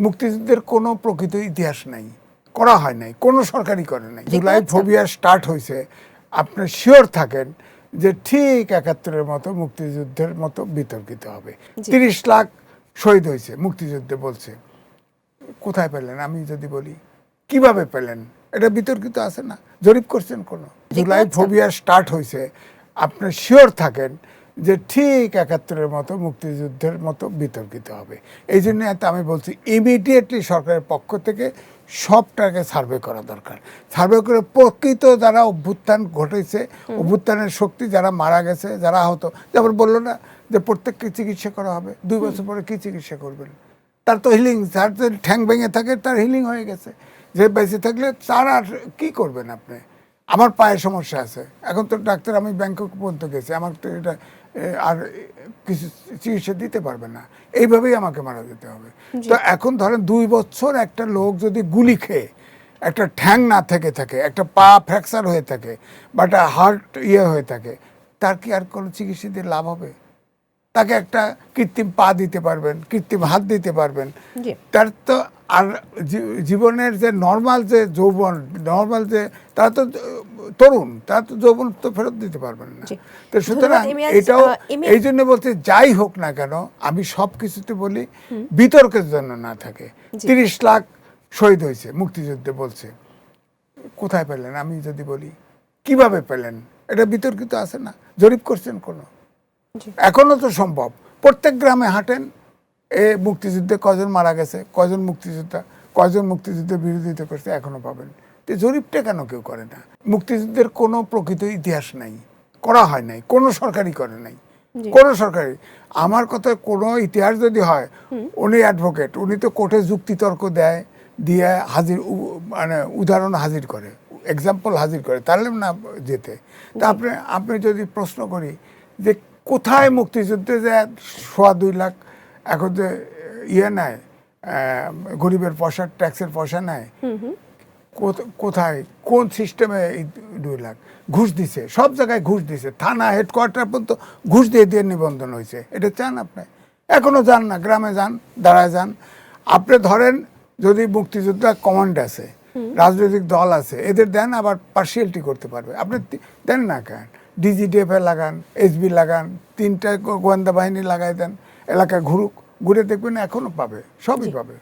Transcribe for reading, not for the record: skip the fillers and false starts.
মুক্তিযুদ্ধের কোনো প্রকৃত ইতিহাস নাই, করা হয় নাই, কোনো সরকারই করে নাই। জুলাই ফোবিয়া স্টার্ট হয়েছে, আপনি শিওর থাকেন যে ঠিক ৭১-এর মতো মুক্তিযুদ্ধের মতো বিতর্কিত হবে। ৩০ লাখ শহীদ হয়েছে মুক্তিযুদ্ধে বলছে, কোথায় পেলেন? আমি যদি বলি কিভাবে পেলেন, এটা বিতর্কিত আছে না? জরিপ করছেন কোনো? জুলাই ফোবিয়া স্টার্ট হয়েছে, আপনি শিওর থাকেন যে ঠিক ৭১-এর মতো মুক্তিযুদ্ধের মতো বিতর্কিত হবে। এই জন্য আমি বলছি ইমিডিয়েটলি সরকারের পক্ষ থেকে সবটাকে সার্ভে করা দরকার। সার্ভে করে প্রকৃত যারা অভ্যুত্থান ঘটেছে, অভ্যুত্থানের শক্তি যারা মারা গেছে, যারা আহত, যেমন বললো না যে প্রত্যেককে চিকিৎসা করা হবে, 2 বছর পরে কি চিকিৎসা করবেন? তার তো হিলিং, যার ঠ্যাং ভেঙে থাকে তার হিলিং হয়ে গেছে, যে বেঁচে থাকলে তার আর কী করবেন আপনি? আমার পায়ে সমস্যা আছে, এখন তো ডাক্তার, আমি ব্যাংকক পর্যন্ত গেছি, আমার তো এটা আর কিছু চিকিৎসা দিতে পারবে না, এইভাবেই আমাকে মারা যেতে হবে। তো এখন ধরেন 2 বছর একটা লোক যদি গুলি খেয়ে একটা ঠ্যাং না থেকে থাকে, একটা পা ফ্র্যাকচার হয়ে থাকে, বা একটা হার্ট হয়ে থাকে, তার কি আর কোনো চিকিৎসা দিয়ে লাভ হবে? তাকে একটা কৃত্রিম পা দিতে পারবেন, কৃত্রিম হাত দিতে পারবেন, তার তো আর জীবনের যে নর্মাল যে যৌবন, নর্মাল যে তারা তো তরুণ, তারা তো যৌবন তো ফেরত দিতে পারবেন না। তো সুতরাং এটাও এই জন্য বলতে, যাই হোক না কেন, আমি সব কিছুতে বলি বিতর্কের জন্য না থাকে। ৩০ লাখ শহীদ হয়েছে মুক্তিযুদ্ধে বলছে, কোথায় পেলেন? আমি যদি বলি কিভাবে পেলেন, এটা বিতর্কিত আছে না? জরিপ করছেন কোনো? এখনো তো সম্ভব, প্রত্যেক গ্রামে হাঁটেন, মুক্তিযুদ্ধে কজন মারা গেছে, কজন মুক্তিযোদ্ধা, কজন মুক্তিযুদ্ধের বিরোধিতা করছে, এখনো পাবেন। তো জরিপটা কেন কেউ করে না? মুক্তিযুদ্ধের কোনো প্রকৃত ইতিহাস নাই, করা হয় নাই, কোনো সরকারই করে নাই, কোনো সরকারি। আমার কথা, কোনো ইতিহাস যদি হয়, উনি অ্যাডভোকেট, উনি তো কোর্টে যুক্তিতর্ক দেয়, দিয়ে হাজির, মানে উদাহরণ হাজির করে, এক্সাম্পল হাজির করে, তাহলে না যেতে। তা আপনি যদি প্রশ্ন করি যে কোথায় মুক্তিযুদ্ধে যে 2.25 লাখ এখন যে নেয়, গরিবের পয়সা, ট্যাক্সের পয়সা নেয়, কোথায়, কোন সিস্টেমে 2 লাখ ঘুষ দিছে? সব জায়গায় ঘুষ দিছে, থানা হেডকোয়ার্টার পর্যন্ত ঘুষ দিয়ে দিয়ে নিবন্ধন হয়েছে। এটা চান আপনি? এখনো যান না, গ্রামে যান, দাঁড়ায় যান। আপনি ধরেন যদি মুক্তিযোদ্ধা কমান্ড আছে, রাজনৈতিক দল আছে, এদের দেন, আবার পার্সিয়ালিটি করতে পারবে, আপনি দেন না কেন? ডিজিডিএফএ লাগান, এসবি লাগান, 3টা গোয়েন্দা বাহিনী লাগাই দেন, এলাকায় ঘুরুক, ঘুরে দেখবেন এখনো পাবে, সবই পাবে।